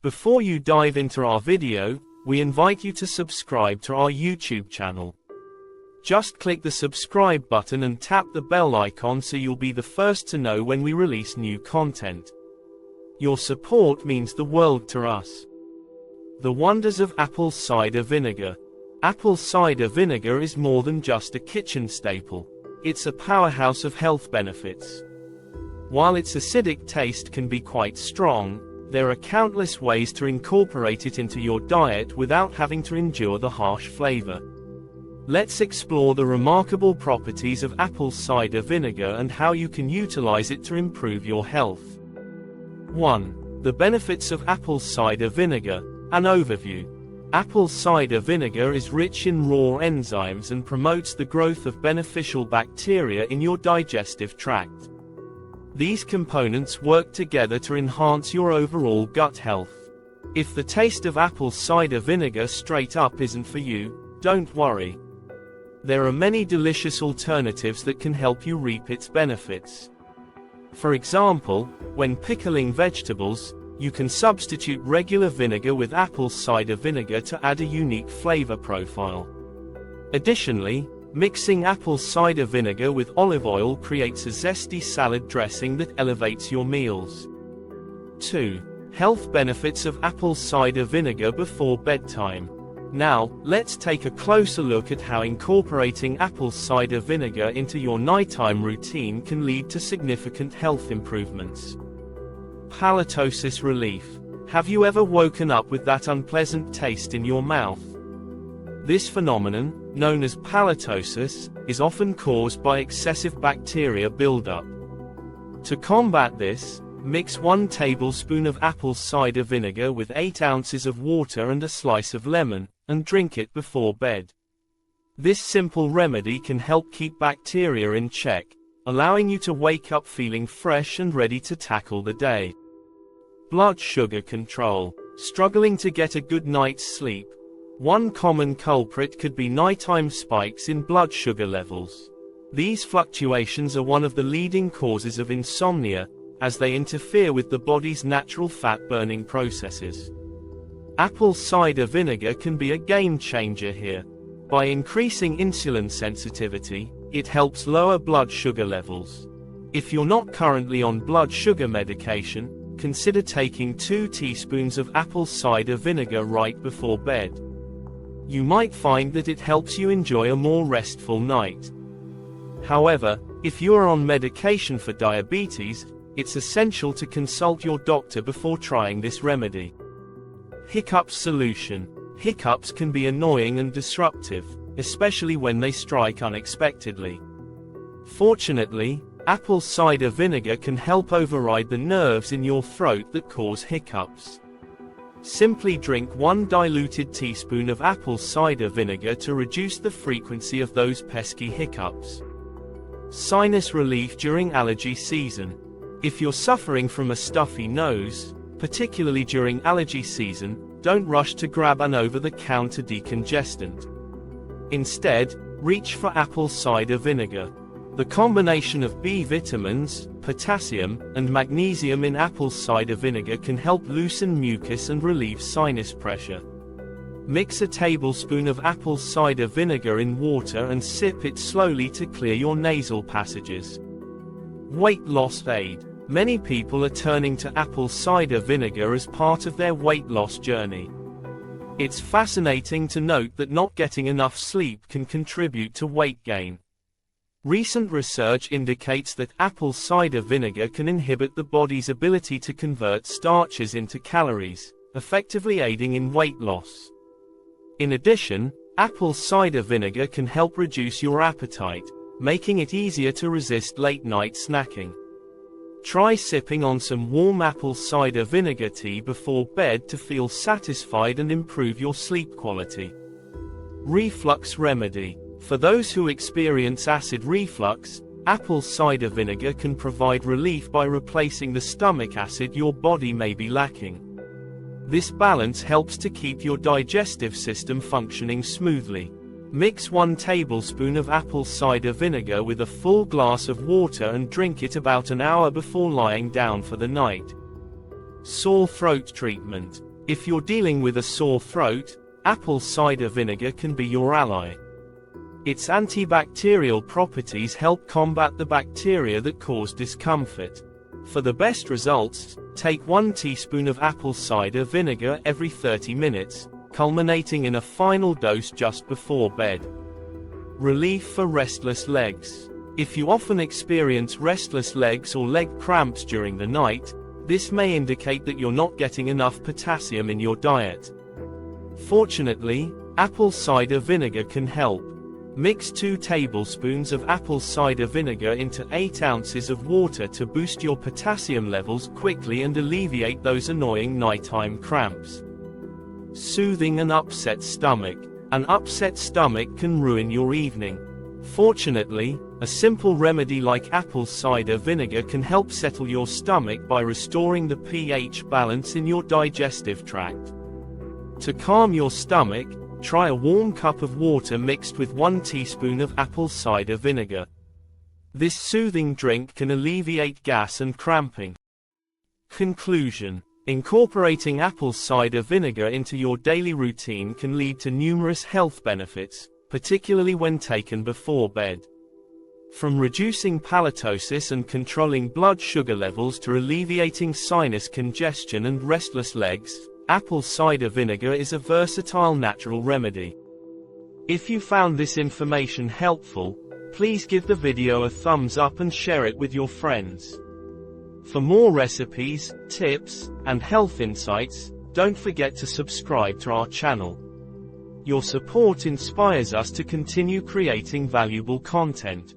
Before you dive into our video, we invite you to subscribe to our YouTube channel. Just click the subscribe button and tap the bell icon so you'll be the first to know when we release new content. Your support means the world to us. The wonders of apple cider vinegar. Apple cider vinegar is more than just a kitchen staple. It's a powerhouse of health benefits. While its acidic taste can be quite strong, there are countless ways to incorporate it into your diet without having to endure the harsh flavor. Let's explore the remarkable properties of apple cider vinegar and how you can utilize it to improve your health. 1. The benefits of apple cider vinegar. An overview. Apple cider vinegar is rich in raw enzymes and promotes the growth of beneficial bacteria in your digestive tract. These components work together to enhance your overall gut health. If the taste of apple cider vinegar straight up isn't for you, don't worry. There are many delicious alternatives that can help you reap its benefits. For example, when pickling vegetables, you can substitute regular vinegar with apple cider vinegar to add a unique flavor profile. Additionally, mixing apple cider vinegar with olive oil creates a zesty salad dressing that elevates your meals. 2. Health benefits of apple cider vinegar before bedtime. Now, let's take a closer look at how incorporating apple cider vinegar into your nighttime routine can lead to significant health improvements. Halitosis relief. Have you ever woken up with that unpleasant taste in your mouth? This phenomenon, known as halitosis, is often caused by excessive bacteria buildup. To combat this, mix 1 tablespoon of apple cider vinegar with 8 ounces of water and a slice of lemon, and drink it before bed. This simple remedy can help keep bacteria in check, allowing you to wake up feeling fresh and ready to tackle the day. Blood sugar control. Struggling to get a good night's sleep? One common culprit could be nighttime spikes in blood sugar levels. These fluctuations are one of the leading causes of insomnia, as they interfere with the body's natural fat-burning processes. Apple cider vinegar can be a game changer here. By increasing insulin sensitivity, it helps lower blood sugar levels. If you're not currently on blood sugar medication, consider taking 2 teaspoons of apple cider vinegar right before bed. You might find that it helps you enjoy a more restful night. However, if you are on medication for diabetes, it's essential to consult your doctor before trying this remedy. Hiccups solution. Hiccups can be annoying and disruptive, especially when they strike unexpectedly. Fortunately, apple cider vinegar can help override the nerves in your throat that cause hiccups. Simply drink 1 diluted teaspoon of apple cider vinegar to reduce the frequency of those pesky hiccups. Sinus relief during allergy season. If you're suffering from a stuffy nose, particularly during allergy season, don't rush to grab an over-the-counter decongestant. Instead, reach for apple cider vinegar. The combination of B vitamins, potassium, and magnesium in apple cider vinegar can help loosen mucus and relieve sinus pressure. Mix a tablespoon of apple cider vinegar in water and sip it slowly to clear your nasal passages. Weight loss aid. Many people are turning to apple cider vinegar as part of their weight loss journey. It's fascinating to note that not getting enough sleep can contribute to weight gain. Recent research indicates that apple cider vinegar can inhibit the body's ability to convert starches into calories, effectively aiding in weight loss. In addition, apple cider vinegar can help reduce your appetite, making it easier to resist late-night snacking. Try sipping on some warm apple cider vinegar tea before bed to feel satisfied and improve your sleep quality. Reflux remedy. For those who experience acid reflux, apple cider vinegar can provide relief by replacing the stomach acid your body may be lacking. This balance helps to keep your digestive system functioning smoothly. Mix 1 tablespoon of apple cider vinegar with a full glass of water and drink it about an hour before lying down for the night. Sore throat treatment. If you're dealing with a sore throat, apple cider vinegar can be your ally. Its antibacterial properties help combat the bacteria that cause discomfort. For the best results, take 1 teaspoon of apple cider vinegar every 30 minutes, culminating in a final dose just before bed. Relief for restless legs. If you often experience restless legs or leg cramps during the night, this may indicate that you're not getting enough potassium in your diet. Fortunately, apple cider vinegar can help. Mix 2 tablespoons of apple cider vinegar into 8 ounces of water to boost your potassium levels quickly and alleviate those annoying nighttime cramps. Soothing an upset stomach. An upset stomach can ruin your evening. Fortunately, a simple remedy like apple cider vinegar can help settle your stomach by restoring the pH balance in your digestive tract. To calm your stomach, try a warm cup of water mixed with 1 teaspoon of apple cider vinegar. This soothing drink can alleviate gas and cramping. Conclusion: incorporating apple cider vinegar into your daily routine can lead to numerous health benefits, particularly when taken before bed. From reducing halitosis and controlling blood sugar levels to alleviating sinus congestion and restless legs, apple cider vinegar is a versatile natural remedy. If you found this information helpful, please give the video a thumbs up and share it with your friends. For more recipes, tips, and health insights, don't forget to subscribe to our channel. Your support inspires us to continue creating valuable content.